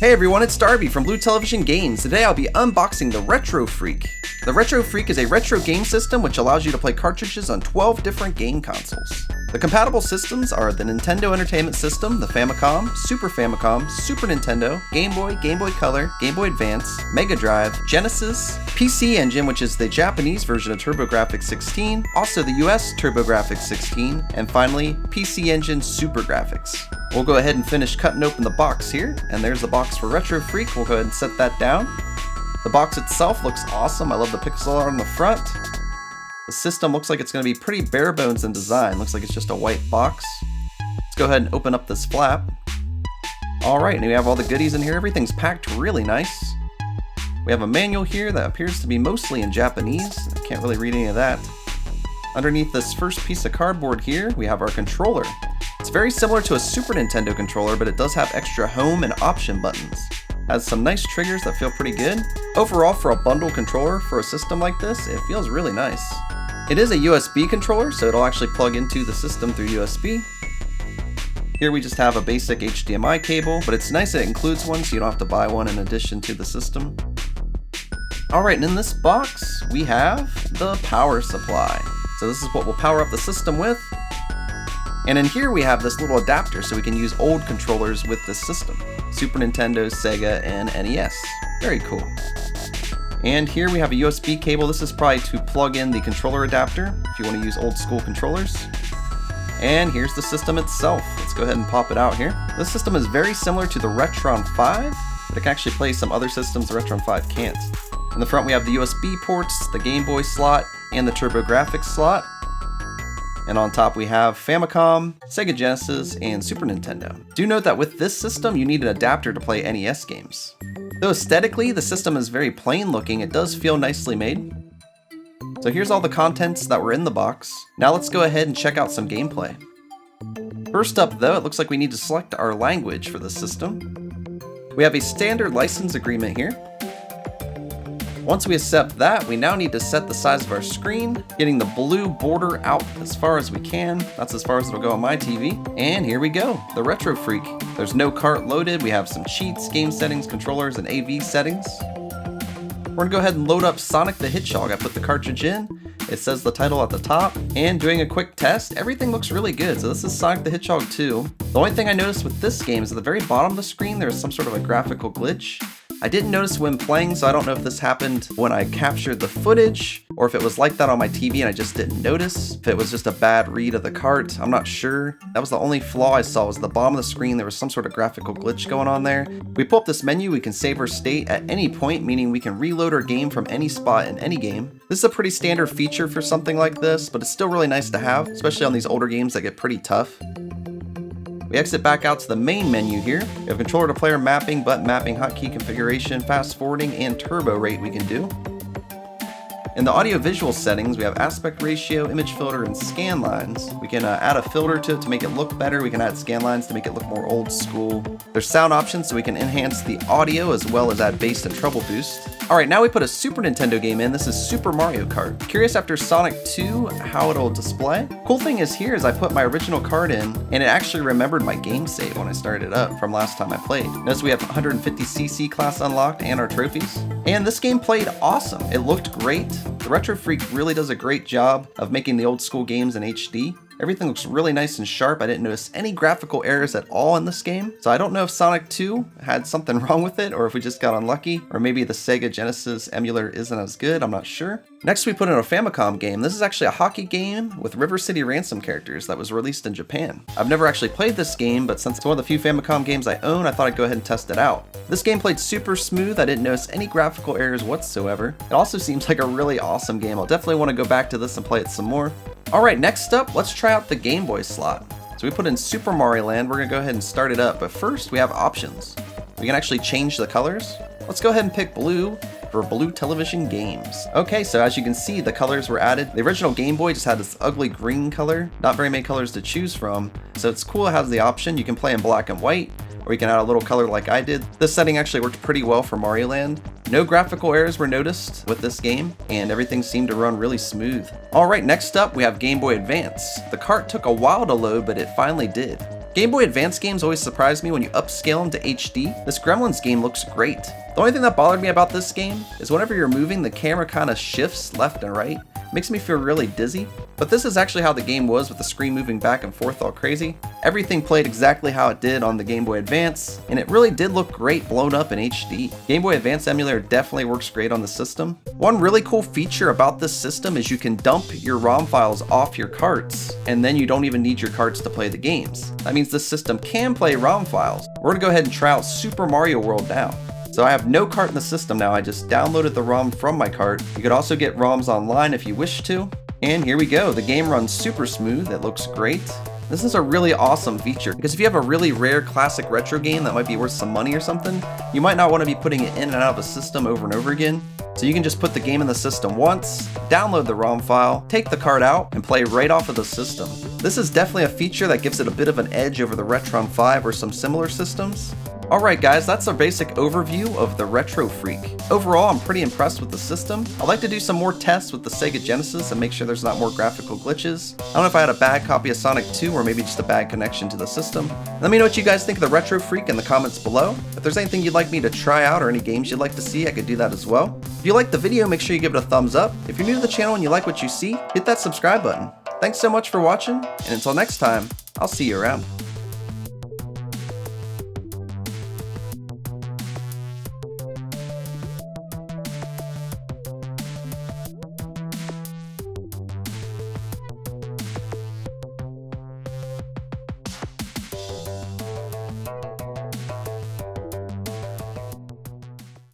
Hey everyone, it's Darby from Blue Television Games. Today I'll be unboxing the Retro Freak. The Retro Freak is a retro game system which allows you to play cartridges on 12 different game consoles. The compatible systems are the Nintendo Entertainment System, the Famicom, Super Famicom, Super Nintendo, Game Boy, Game Boy Color, Game Boy Advance, Mega Drive, Genesis, PC Engine, which is the Japanese version of TurboGrafx 16, also the US TurboGrafx 16, and finally PC Engine Super Graphics. We'll go ahead and finish cutting open the box here, and there's the box for Retro Freak. We'll go ahead and set that down. The box itself looks awesome. I love the pixel art on the front. The system looks like it's going to be pretty bare bones in design. Looks like it's just a white box. Let's go ahead and open up this flap. Alright, and we have all the goodies in here. Everything's packed really nice. We have a manual here that appears to be mostly in Japanese. I can't really read any of that. Underneath this first piece of cardboard here, we have our controller. It's very similar to a Super Nintendo controller, but it does have extra home and option buttons. Has some nice triggers that feel pretty good. Overall, for a bundle controller for a system like this, it feels really nice. It is a USB controller, so it'll actually plug into the system through USB. Here we just have a basic HDMI cable, but it's nice that it includes one so you don't have to buy one in addition to the system. Alright, and in this box, we have the power supply. So this is what we'll power up the system with. And in here we have this little adapter so we can use old controllers with this system. Super Nintendo, Sega, and NES. Very cool. And here we have a USB cable. This is probably to plug in the controller adapter if you want to use old school controllers. And here's the system itself. Let's go ahead and pop it out here. This system is very similar to the Retron 5, but it can actually play some other systems the Retron 5 can't. In the front we have the USB ports, the Game Boy slot, and the TurboGrafx slot. And on top we have Famicom, Sega Genesis, and Super Nintendo. Do note that with this system you need an adapter to play NES games. Though aesthetically the system is very plain looking, it does feel nicely made. So here's all the contents that were in the box. Now let's go ahead and check out some gameplay. First up though, it looks like we need to select our language for the system. We have a standard license agreement here. Once we accept that, we now need to set the size of our screen, getting the blue border out as far as we can. That's as far as it'll go on my TV. And here we go, the Retro Freak. There's no cart loaded. We have some cheats, game settings, controllers, and AV settings. We're gonna go ahead and load up Sonic the Hedgehog. I put the cartridge in. It says the title at the top. And doing a quick test, everything looks really good. So this is Sonic the Hedgehog 2. The only thing I noticed with this game is at the very bottom of the screen, there's some sort of a graphical glitch. I didn't notice when playing, so I don't know if this happened when I captured the footage, or if it was like that on my TV and I just didn't notice. If it was just a bad read of the cart, I'm not sure. That was the only flaw I saw, was the bottom of the screen, there was some sort of graphical glitch going on there. We pull up this menu, we can save our state at any point, meaning we can reload our game from any spot in any game. This is a pretty standard feature for something like this, but it's still really nice to have, especially on these older games that get pretty tough. We exit back out to the main menu here. We have controller to player mapping, button mapping, hotkey configuration, fast forwarding, and turbo rate we can do. In the audio-visual settings, we have aspect ratio, image filter, and scan lines. We can add a filter to it to make it look better. We can add scan lines to make it look more old school. There's sound options so we can enhance the audio as well as add bass and treble boost. Alright, now we put a Super Nintendo game in. This is Super Mario Kart. Curious after Sonic 2 how it'll display. Cool thing is here is I put my original card in and it actually remembered my game save when I started it up from last time I played. Notice we have 150cc class unlocked and our trophies. And this game played awesome. It looked great. The Retro Freak really does a great job of making the old school games in HD. Everything looks really nice and sharp. I didn't notice any graphical errors at all in this game. So I don't know if Sonic 2 had something wrong with it or if we just got unlucky, or maybe the Sega Genesis emulator isn't as good, I'm not sure. Next we put in a Famicom game. This is actually a hockey game with River City Ransom characters that was released in Japan. I've never actually played this game, but since it's one of the few Famicom games I own, I thought I'd go ahead and test it out. This game played super smooth. I didn't notice any graphical errors whatsoever. It also seems like a really awesome game. I'll definitely want to go back to this and play it some more. Alright, next up, let's try out the Game Boy slot. So we put in Super Mario Land. We're going to go ahead and start it up, but first we have options. We can actually change the colors. Let's go ahead and pick blue for Blue Television Games. Okay, so as you can see, the colors were added. The original Game Boy just had this ugly green color, not very many colors to choose from. So it's cool it has the option. You can play in black and white, or you can add a little color like I did. This setting actually worked pretty well for Mario Land. No graphical errors were noticed with this game, and everything seemed to run really smooth. Alright, next up we have Game Boy Advance. The cart took a while to load, but it finally did. Game Boy Advance games always surprise me when you upscale them to HD. This Gremlins game looks great. The only thing that bothered me about this game is whenever you're moving, the camera kind of shifts left and right. Makes me feel really dizzy. But this is actually how the game was with the screen moving back and forth all crazy. Everything played exactly how it did on the Game Boy Advance, and it really did look great blown up in HD. Game Boy Advance emulator definitely works great on the system. One really cool feature about this system is you can dump your ROM files off your carts, and then you don't even need your carts to play the games. That means this system can play ROM files. We're gonna go ahead and try out Super Mario World now. So I have no cart in the system now, I just downloaded the ROM from my cart. You could also get ROMs online if you wish to. And here we go, the game runs super smooth, it looks great. This is a really awesome feature, because if you have a really rare classic retro game that might be worth some money or something, you might not want to be putting it in and out of a system over and over again. So you can just put the game in the system once, download the ROM file, take the card out, and play right off of the system. This is definitely a feature that gives it a bit of an edge over the Retron 5 or some similar systems. Alright guys, that's a basic overview of the Retro Freak. Overall, I'm pretty impressed with the system. I'd like to do some more tests with the Sega Genesis and make sure there's not more graphical glitches. I don't know if I had a bad copy of Sonic 2 or maybe just a bad connection to the system. Let me know what you guys think of the Retro Freak in the comments below. If there's anything you'd like me to try out or any games you'd like to see, I could do that as well. If you liked the video, make sure you give it a thumbs up. If you're new to the channel and you like what you see, hit that subscribe button. Thanks so much for watching, and until next time, I'll see you around.